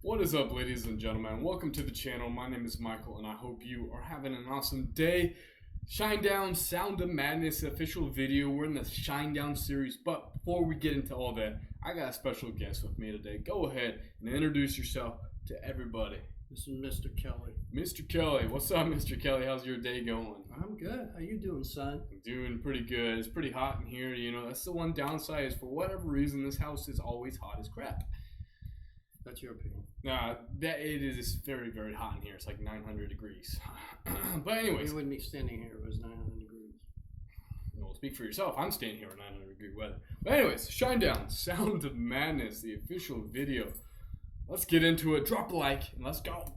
What is up, ladies and gentlemen? Welcome to the channel. My name is Michael, and I hope you are having an awesome day. Shinedown-Sound of Madness official video. We're in the Shinedown series, but before we get into all that, I got a special guest with me today. Go ahead and introduce yourself to everybody. This is Mr. Kelly. Mr. Kelly. What's up, Mr. Kelly? How's your day going? I'm good. How you doing, son? I'm doing pretty good. It's pretty hot in here. You know, that's the one downside is for whatever reason, this house is always hot as crap. That's your opinion. That it is very, very hot in here. It's like 900 degrees. But anyways. You wouldn't be standing here if it was 900 degrees. Well, speak for yourself. I'm standing here in 900 degree weather. But anyways, Shinedown-Sound of Madness, the official video. Let's get into it. Drop a like and let's go.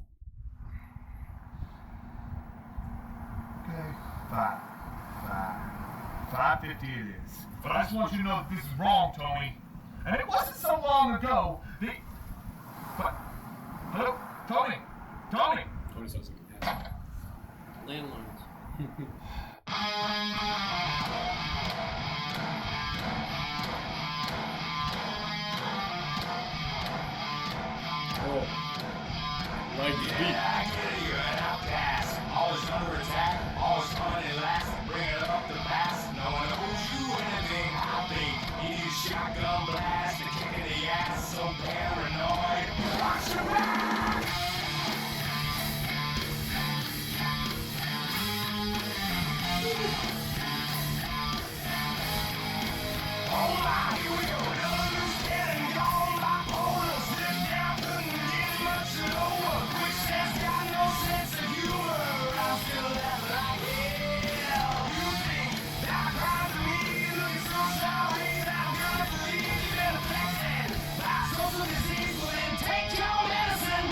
Okay, 550 it is. But I just want you to know that this is wrong, Tony. And it wasn't so long ago. Hello? Tony? Tony sounds like a cat. Landlines. Oh. Like the beat. Yeah, I get it, you're an outcast. Always under attack, always coming in last. Bring it up the past. No one owes you anything, I think. You need a shotgun blast, a kick in the ass, so paranoid. Watch your back! Oh my, here we go. Another loose cannon, gone bipolar. Sit down, couldn't get much lower. Quick sense, got no sense of humor. I'm still laughing like hell. You think that crime to me, looking so sorry that I'm gonna believe you've been affected by social disease. Well then take your medicine.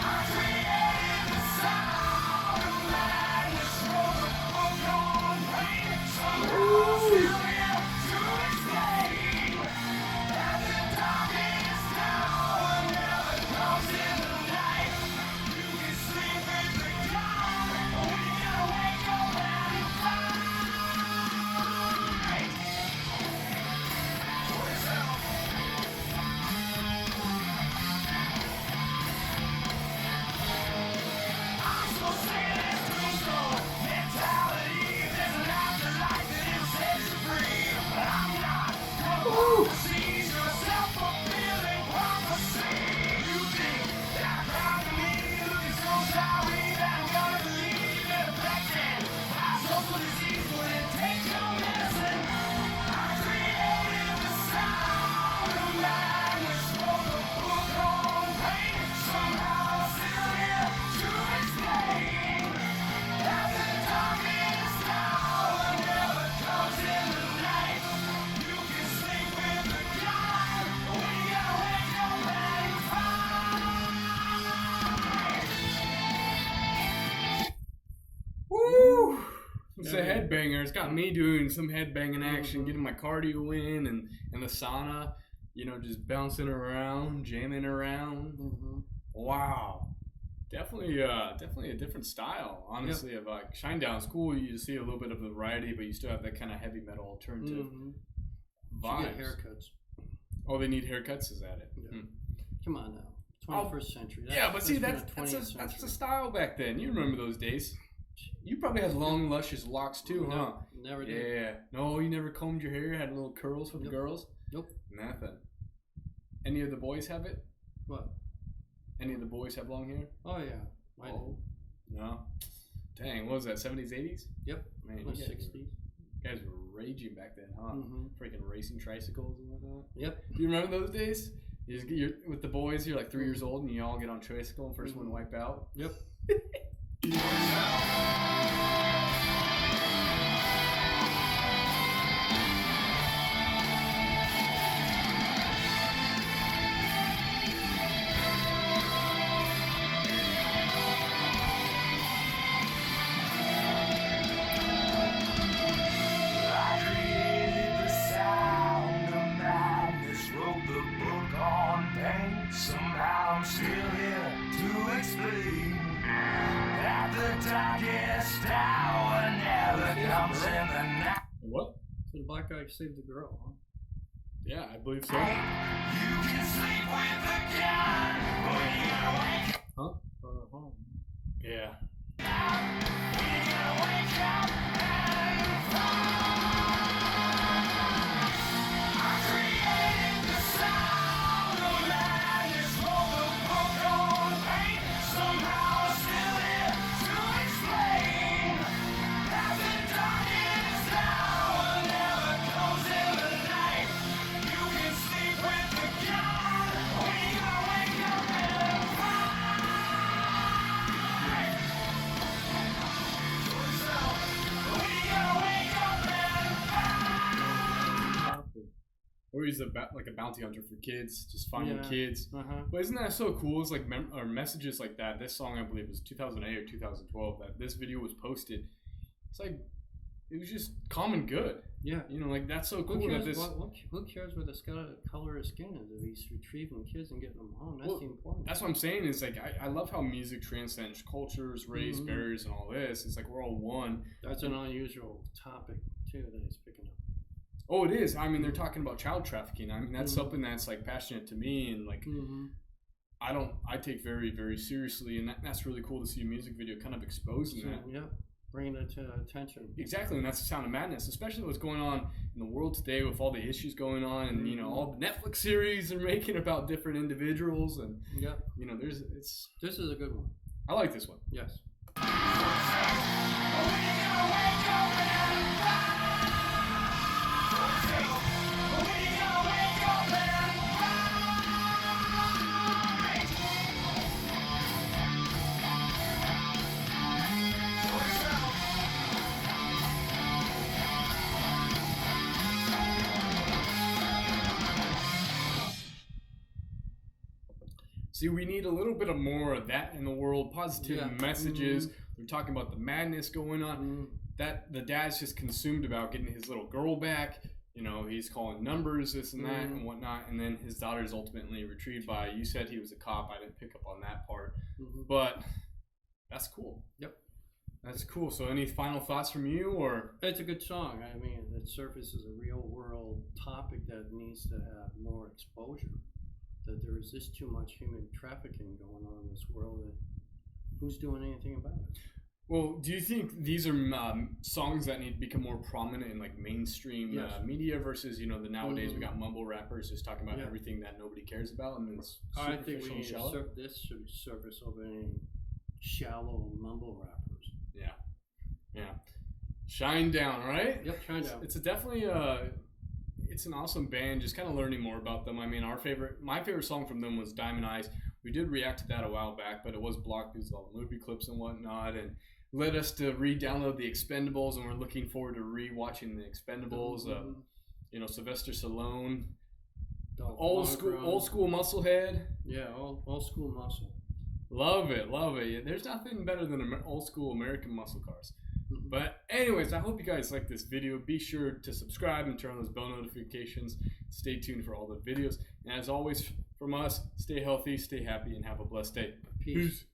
I created the sound of madness. Wrote a book on pain. Somehow still here to explain that the darkest hour never comes in the night. You can sleep with the gun, but when you gotta wake up and fight. For yourself. I'm so sick of this tombstone mentality. There's an afterlife that it sets you free. But I'm not gonna seize your self-fulfilling prophecy. You think that crime to me, looking so sorry that I'm gonna believe you've been affected by social disease. Well then take your medicine. I created the sound of madness. Wrote a book on pain. Somehow I'm still here to explain that the darkest hour never comes in the night. You can sleep with the gun, but when you gotta wake up and fight. Woo! It's a headbanger. It's got me doing some headbanging action, getting my cardio in and the sauna, you know, just bouncing around, jamming around. Wow. Definitely a different style, honestly, of like Shinedown's cool. You see a little bit of variety, but you still have that kind of heavy metal alternative Should vibes. get haircuts. Oh, they need haircuts? Is that it? Yeah. Come on now. 21st century. Yeah, but see, from the that's 20th the century. style back then. You remember those days. You probably had long, luscious locks too, huh? No, never did. Yeah. No, you never combed your hair, had little curls for the girls? Nope. Nothing. Any of the boys have it? What? Any of the boys have long hair? Oh yeah. I Oh. No. Dang, what was that, 70s, 80s? Yep. Man, you Or guys, 60s. guys were raging back then, huh? Freaking racing tricycles and whatnot. Yep. Do you remember those days? You're with the boys, you're like 3 years old, and you all get on tricycle, and first one to wipe out. Yep. I created the sound of madness, wrote the book on pain. Somehow I'm still here to explain that the darkest hour never comes in the night. What? So the black guy saved the girl, huh? Yeah, I believe so. You can sleep with the gun when you home. Yeah. Or he's like a bounty hunter for kids, just finding kids. But isn't that so cool? It's like or messages like that. This song, I believe, was 2008 or 2012 that this video was posted. It's like it was just common good. Yeah, you know, like that's so cool. Who cares, that this, who cares what the color of skin is? If he's retrieving kids and getting them home, that's the important. That's what I'm saying. Is like I love how music transcends cultures, race, barriers, and all this. It's like we're all one. That's an unusual topic too that he's picking up. Oh, it is. I mean, they're talking about child trafficking. I mean, that's something that's like passionate to me, and like I take very, very seriously, and that's really cool to see a music video kind of exposing that. Yeah, bringing it to attention. Exactly, and that's the sound of madness, especially what's going on in the world today with all the issues going on, and you know, all the Netflix series they're making about different individuals, and you know, this is a good one. I like this one. Yes. See, we need a little bit of more of that in the world. Positive messages. They're talking about the madness going on. That the dad's just consumed about getting his little girl back. You know, he's calling numbers, this and that, and whatnot. And then his daughter's ultimately retrieved by. You said he was a cop. I didn't pick up on that part, but that's cool. Yep, that's cool. So, any final thoughts from you, or it's a good song. I mean, it surfaces a real world topic that needs to have more exposure. That there is just too much human trafficking going on in this world, and who's doing anything about it? Well, do you think these are songs that need to become more prominent in like mainstream media versus, you know, the nowadays we got mumble rappers just talking about everything that nobody cares about, and it's I think we need this should surface over any shallow mumble rappers. Yeah. Shinedown, right? Yep, Shinedown. It's definitely it's an awesome band. Just kind of learning more about them. I mean, my favorite song from them was Diamond Eyes. We did react to that a while back, but it was blocked because of all the movie clips and whatnot, and led us to re-download the Expendables, and we're looking forward to re-watching the Expendables. You know, Sylvester Stallone, old school musclehead. Yeah, old school muscle. Love it. There's nothing better than old school American muscle cars. But anyways, I hope you guys like this video. Be sure to subscribe and turn on those bell notifications. Stay tuned for all the videos. And as always, from us, stay healthy, stay happy, and have a blessed day. Peace.